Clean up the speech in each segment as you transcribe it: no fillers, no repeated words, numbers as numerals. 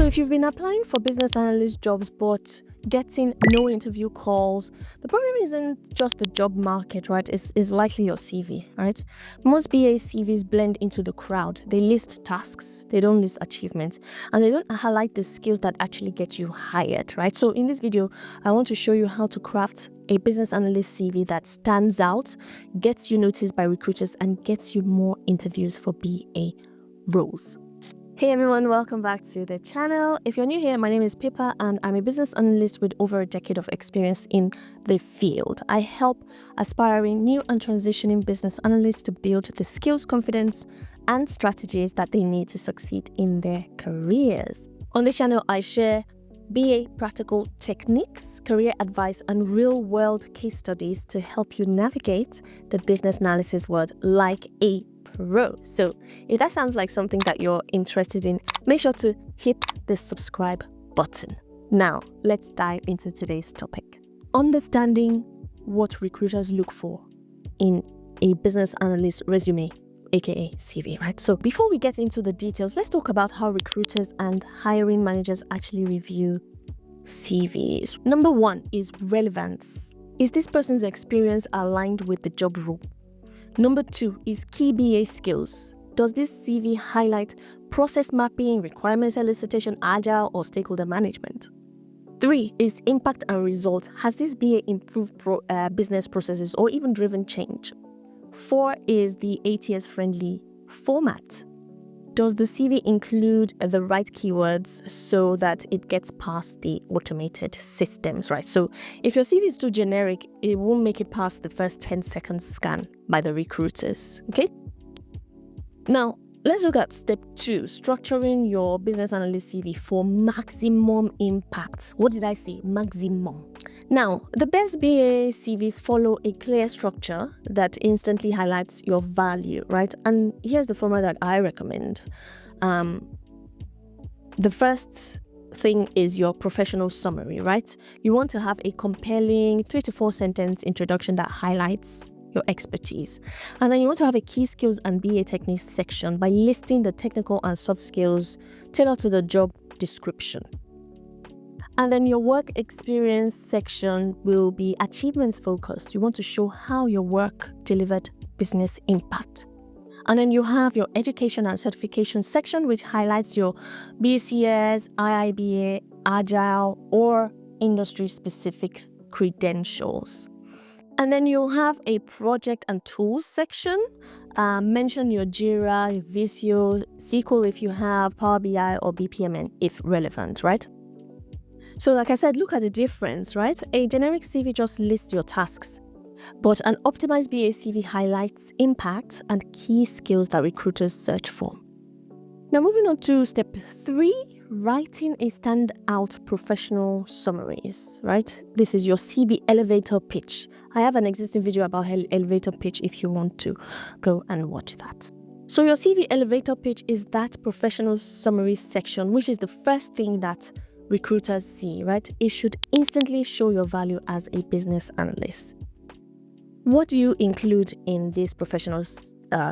if you've been applying for business analyst jobs but getting no interview calls, the problem isn't just the job market, right? It's likely your CV, right? Most BA CVs blend into the crowd. They list tasks, they don't list achievements, and they don't highlight the skills that actually get you hired, right? So in this video, I want to show you how to craft a business analyst CV that stands out, gets you noticed by recruiters, and gets you more interviews for BA roles. Hey everyone, welcome back to the channel. If you're new here, my name is Pippa and I'm a business analyst with over a decade of experience in the field. I help aspiring, new and transitioning business analysts to build the skills, confidence, and strategies that they need to succeed in their careers. On this channel, I share BA practical techniques, career advice, and real-world case studies to help you navigate the business analysis world like a pro. So if that sounds like something that you're interested in, make sure to hit the subscribe button. Now, let's dive into today's topic. Understanding what recruiters look for in a business analyst resume, aka CV, right? So before we get into the details, let's talk about how recruiters and hiring managers actually review CVs. Number one is relevance. Is this person's experience aligned with the job role? Number two is key BA skills. Does this CV highlight process mapping, requirements elicitation, agile, or stakeholder management? Three is impact and result. Has this BA improved business processes or even driven change? Four is the ATS-friendly format. Does the CV include the right keywords so that it gets past the automated systems, right? So if your CV is too generic, it won't make it past the first 10-second scan by the recruiters, okay? Now, let's look at step two, structuring your business analyst CV for maximum impact. What did I say? Maximum. Now, the best BA CVs follow a clear structure that instantly highlights your value, right? And here's the format that I recommend. The first thing is your professional summary, right? You want to have a compelling 3 to 4 sentence introduction that highlights your expertise. And then you want to have a key skills and BA techniques section by listing the technical and soft skills tailored to the job description. And then your work experience section will be achievements focused. You want to show how your work delivered business impact. And then you have your education and certification section, which highlights your BCS, IIBA, Agile, or industry-specific credentials. And then you'll have a project and tools section. Mention your Jira, Visio, SQL if you have, Power BI, or BPMN if relevant, right? So like I said, look at the difference, right? A generic CV just lists your tasks, but an optimized BA CV highlights impact and key skills that recruiters search for. Now moving on to step 3, writing a standout professional summaries, right? This is your CV elevator pitch. I have an existing video about elevator pitch if you want to go and watch that. So your CV elevator pitch is that professional summary section, which is the first thing that recruiters see, right? It should instantly show your value as a business analyst. What do you include in this professional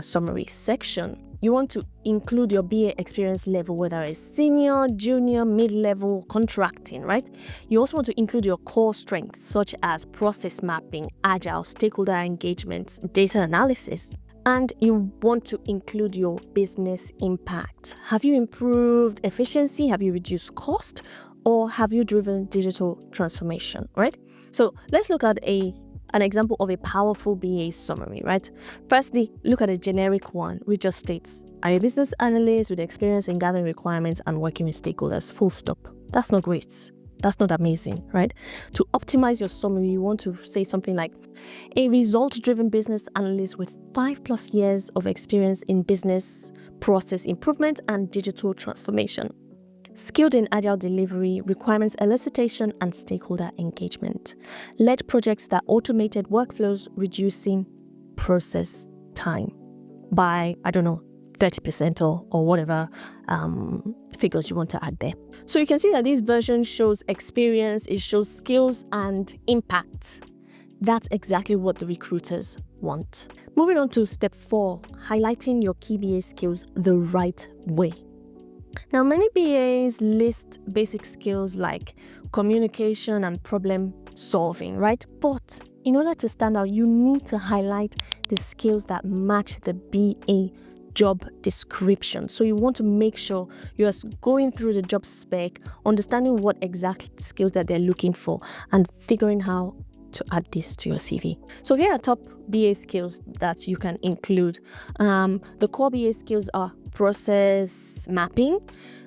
summary section? You want to include your BA experience level, whether it's senior, junior, mid-level, contracting, right? You also want to include your core strengths, such as process mapping, agile, stakeholder engagement, data analysis. And you want to include your business impact. Have you improved efficiency? Have you reduced cost? Or have you driven digital transformation, right? So let's look at an example of a powerful BA summary, right? Firstly, look at a generic one, which just states, I'm a business analyst with experience in gathering requirements and working with stakeholders, full stop. That's not great. That's not amazing, right? To optimize your summary, you want to say something like, a result-driven business analyst with 5+ years of experience in business process improvement and digital transformation. Skilled in agile delivery, requirements elicitation, and stakeholder engagement. Led projects that automated workflows, reducing process time by, 30% or whatever figures you want to add there. So you can see that this version shows experience, it shows skills and impact. That's exactly what the recruiters want. Moving on to step 4, highlighting your key BA skills the right way. Now, many BAs list basic skills like communication and problem solving, right? But in order to stand out, you need to highlight the skills that match the BA job description. So you want to make sure you're going through the job spec, understanding what exact skills that they're looking for, and figuring how to add this to your CV. So here are top BA skills that you can include. The core BA skills are process mapping,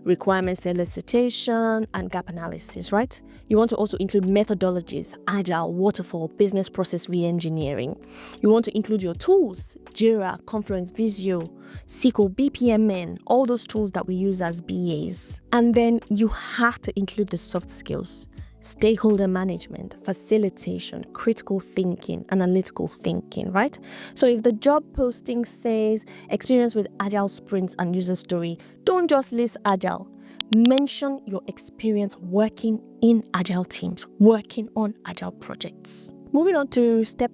requirements elicitation, and gap analysis, right? You want to also include methodologies, agile, waterfall, business process re-engineering. You want to include your tools, Jira, Confluence, Visio, SQL, BPMN, all those tools that we use as BAs. And then you have to include the soft skills. Stakeholder management, facilitation, critical thinking, analytical thinking, right? So if the job posting says experience with agile sprints and user story, don't just list agile. Mention your experience working in agile teams, working on agile projects. Moving on to step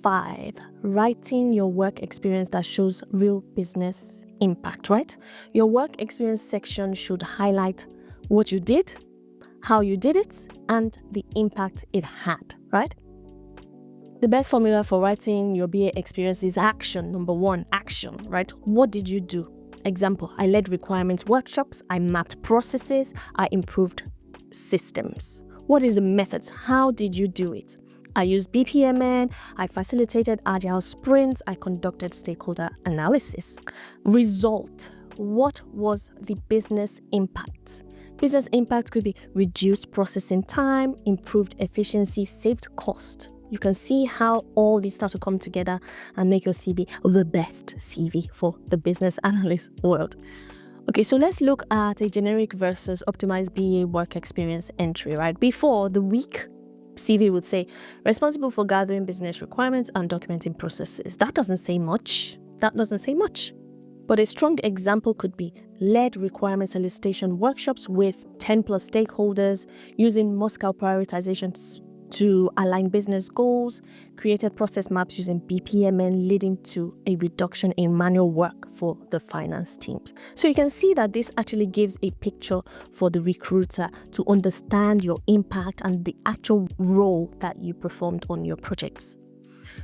5, writing your work experience that shows real business impact, right? Your work experience section should highlight what you did, how you did it, and the impact it had, right? The best formula for writing your BA experience is action. Number 1, action, right? What did you do? Example, I led requirements workshops, I mapped processes, I improved systems. What is the methods? How did you do it? I used BPMN, I facilitated agile sprints, I conducted stakeholder analysis. Result, what was the business impact? Business impact could be reduced processing time, improved efficiency, saved cost. You can see how all these start to come together and make your CV the best CV for the business analyst world. Okay, so let's look at a generic versus optimized BA work experience entry, right? Before, the weak CV would say, responsible for gathering business requirements and documenting processes. That doesn't say much. But a strong example could be led requirements elicitation workshops with 10 plus stakeholders, using Moscow prioritization to align business goals, created process maps using BPMN, leading to a reduction in manual work for the finance teams. So you can see that this actually gives a picture for the recruiter to understand your impact and the actual role that you performed on your projects.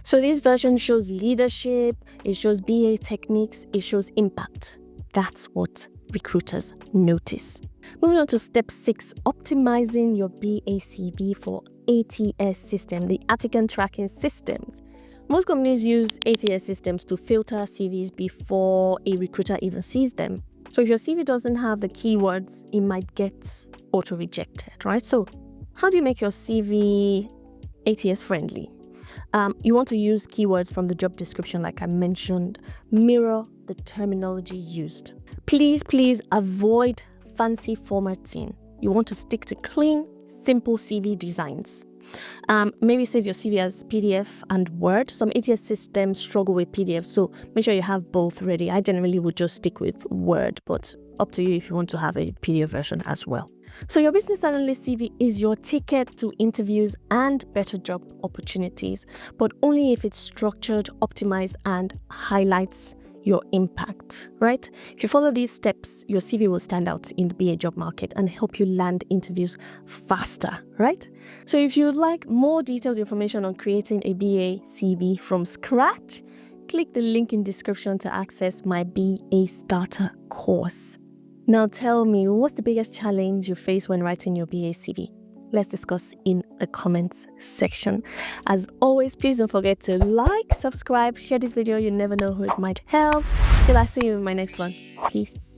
So this version shows leadership, it shows BA techniques, it shows impact. That's what recruiters notice. Moving on to step 6, optimizing your BA CV for ATS system, the applicant tracking systems. Most companies use ATS systems to filter CVs before a recruiter even sees them. So if your CV doesn't have the keywords, it might get auto-rejected, right? So how do you make your CV ATS friendly? You want to use keywords from the job description, like I mentioned, mirror the terminology used. Please avoid fancy formatting. You want to stick to clean, simple CV designs. Maybe save your CV as PDF and Word. Some ATS systems struggle with PDF, so make sure you have both ready. I generally would just stick with Word, but up to you if you want to have a PDF version as well. So your business analyst CV is your ticket to interviews and better job opportunities, but only if it's structured, optimized, and highlights your impact, right? If you follow these steps, your CV will stand out in the BA job market and help you land interviews faster, right? So if you'd like more detailed information on creating a BA CV from scratch, click the link in description to access my BA Starter course. Now tell me, what's the biggest challenge you face when writing your BA CV? Let's discuss in the comments section. As always, please don't forget to like, subscribe, share this video. You never know who it might help. Till I see you in my next one. Peace.